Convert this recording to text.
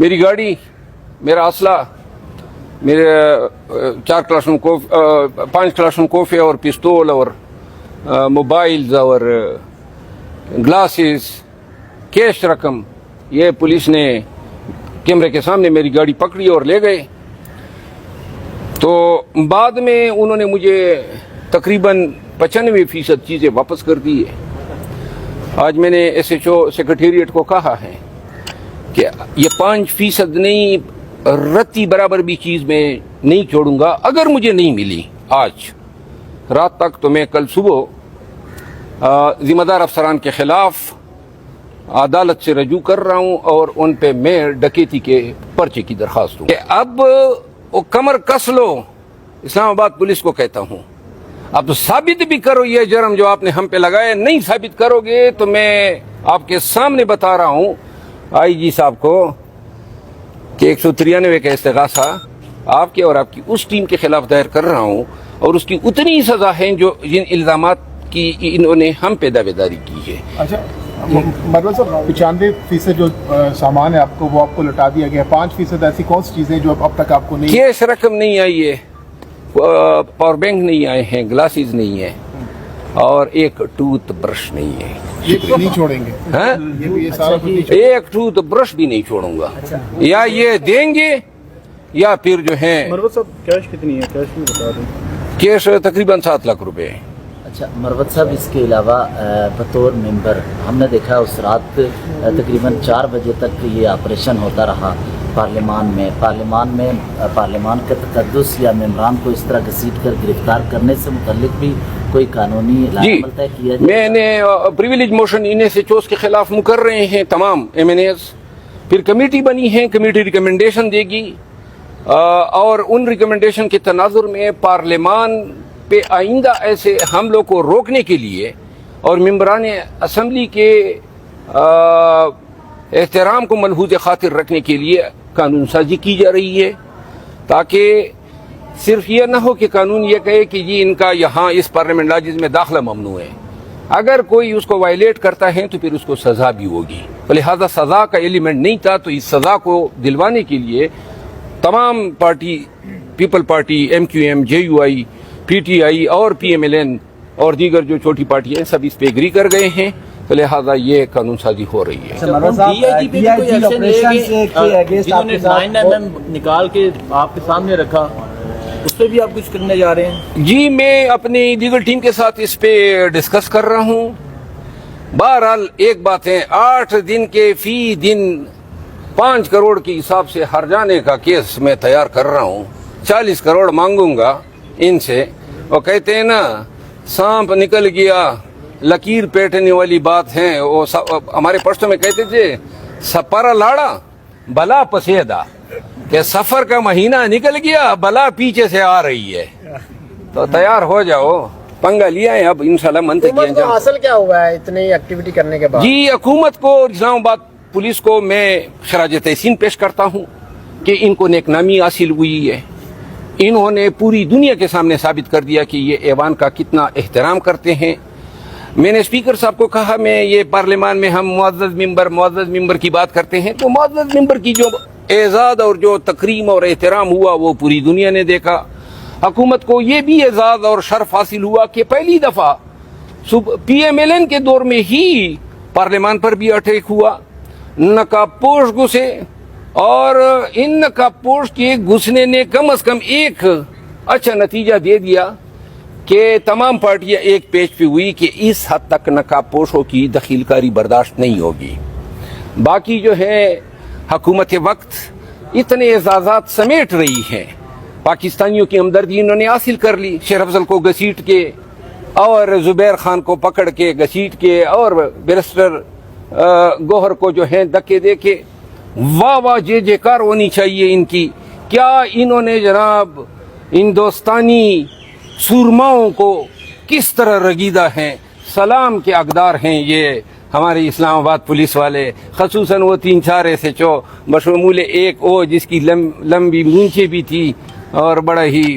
میری گاڑی، میرا اسلحہ، میرے 5 کلاشن کوفے اور پستول اور موبائلز اور گلاسز، کیش رقم، یہ پولیس نے کیمرے کے سامنے میری گاڑی پکڑی اور لے گئے۔ تو بعد میں انہوں نے مجھے تقریباً 95% چیزیں واپس کر دی ہے۔ آج میں نے SHO سیکریٹریٹ کو کہا ہے کہ یہ 5% نہیں، رتی برابر بھی چیز میں نہیں چھوڑوں گا۔ اگر مجھے نہیں ملی آج رات تک تو میں کل صبح ذمہ دار افسران کے خلاف عدالت سے رجوع کر رہا ہوں اور ان پہ میں ڈکیتی کے پرچے کی درخواست ہوں۔ اب وہ کمر کس لو، اسلام آباد پولیس کو کہتا ہوں، اب ثابت بھی کرو یہ جرم جو آپ نے ہم پہ لگایا۔ نہیں ثابت کرو گے تو میں آپ کے سامنے بتا رہا ہوں IG صاحب کو کہ 193 کا استغاثہ آپ کے اور آپ کی اس ٹیم کے خلاف دائر کر رہا ہوں، اور اس کی اتنی سزا ہے جو جن الزامات کی انہوں نے ہم پہ دعوے داری کی ہے۔ اچھا مروت صاحب، 95% جو سامان ہے آپ کو وہ آپ کو لوٹا دیا گیا، 5% ایسی کون سی چیزیں جو اب تک آپ کو نہیں؟ کیش رقم نہیں آئی ہے، پاور بینک نہیں آئے ہیں، گلاسز نہیں ہے، اور ایک ٹوتھ برش نہیں ہے۔ یہ نہیں چھوڑیں گے؟ ہاں؟ یہ سارا کچھ نہیں چھوڑیں گے؟ ایک ٹوتھ برش بھی نہیں چھوڑوں گا، یا یہ دیں گے یا پھر جو ہے۔ مروت صاحب کیش کتنی ہے؟ کیش بھی بتا دیں۔ کیش تقریباً 7 لاکھ روپے ہے۔ اچھا مروت صاحب، اس کے علاوہ بطور ممبر ہم نے دیکھا اس رات تقریباً 4 بجے تک یہ آپریشن ہوتا رہا پارلیمان کا تقدس یا ممبران کو اس طرح گھسیٹ کر گرفتار کرنے سے متعلق بھی کوئی قانونی عمل طے کیا جائے؟ میں نے پریویلیج موشن انہیں سے چوز کے خلاف مقرر رہے ہیں تمام MNAs، پھر کمیٹی بنی ہے، کمیٹی ریکمنڈیشن دے گی، اور ان ریکمنڈیشن کے تناظر میں پارلیمان پہ آئندہ ایسے حملوں کو روکنے کے لیے اور ممبران اسمبلی کے احترام کو ملحوظ خاطر رکھنے کے لیے قانون سازی کی جا رہی ہے، تاکہ صرف یہ نہ ہو کہ قانون یہ کہے کہ جی ان کا یہاں اس پارلیمنٹ لاجز میں داخلہ ممنوع ہے، اگر کوئی اس کو وائلیٹ کرتا ہے تو پھر اس کو سزا بھی ہوگی۔ لہذا سزا کا ایلیمنٹ نہیں تھا، تو اس سزا کو دلوانے کے لیے تمام party, people party, MQM، JUI، PTI اور PMLN اور دیگر جو چھوٹی پارٹی ہیں، سب اس پہ ایگری کر گئے ہیں، تو لہذا یہ قانون سازی ہو رہی ہے۔ جنہوں نے 9mm نکال کے آپ کے سامنے رکھا، اس پہ بھی آپ کچھ کرنے جا رہے ہیں؟ جی میں اپنی دیگر ٹیم کے ساتھ اس پہ ڈسکس کر رہا ہوں۔ بہرحال ایک بات ہے، 8 دن کے فی دن 5 کروڑ کے حساب سے ہر جانے کا کیس میں تیار کر رہا ہوں۔ 40 کروڑ مانگوں گا ان سے، وہ کہتے ہیں نا سانپ نکل گیا لکیر پیٹنے والی بات ہے، وہ ہمارے پشتوں میں کہتے تھے سپارا لاڑا بلا پسیدہ، کہ سفر کا مہینہ نکل گیا بلا پیچھے سے آ رہی ہے، تو تیار ہو جاؤ، پنگا لیا ہے اب انشاءاللہ منطقی انجام۔ حاصل کیا ہوا ہے اتنی ایکٹیویٹی کرنے کے بعد؟ جی حکومت کو، اسلام آباد پولیس کو میں خراج تحسین پیش کرتا ہوں کہ ان کو نیک نامی حاصل ہوئی ہے۔ انہوں نے پوری دنیا کے سامنے ثابت کر دیا کہ یہ ایوان کا کتنا احترام کرتے ہیں۔ میں نے اسپیکر صاحب کو کہا، میں یہ پارلیمان میں ہم معزز ممبر کی بات کرتے ہیں، تو معزز ممبر کی جو اعزاز اور جو تکریم اور احترام ہوا وہ پوری دنیا نے دیکھا۔ حکومت کو یہ بھی اعزاز اور شرف حاصل ہوا کہ پہلی دفعہ PMLN کے دور میں ہی پارلیمان پر بھی اٹیک ہوا، نقاب پوش گھسے، اور ان نقاب پوش کے گھسنے نے کم از کم ایک اچھا نتیجہ دے دیا کہ تمام پارٹیاں ایک پیج پہ ہوئی کہ اس حد تک نقاب پوشوں کی دخیل کاری برداشت نہیں ہوگی۔ باقی جو ہے حکومت وقت اتنے اعزازات سمیٹ رہی ہے، پاکستانیوں کی ہمدردی انہوں نے حاصل کر لی، شیر افضل کو گھسیٹ کے اور زبیر خان کو پکڑ کے گھسیٹ کے اور بیرسٹر گوہر کو جو ہے دھکے دے کے، واہ واہ جے جے کار ہونی چاہیے ان کی۔ کیا انہوں نے جناب ہندوستانی سورماؤں کو کس طرح رگیدہ ہیں، سلام کے حقدار ہیں یہ ہمارے اسلام آباد پولیس والے، خصوصاً وہ 3-4 SHO بشمول ایک جس کی لمبی مونچھیں بھی تھی اور بڑا ہی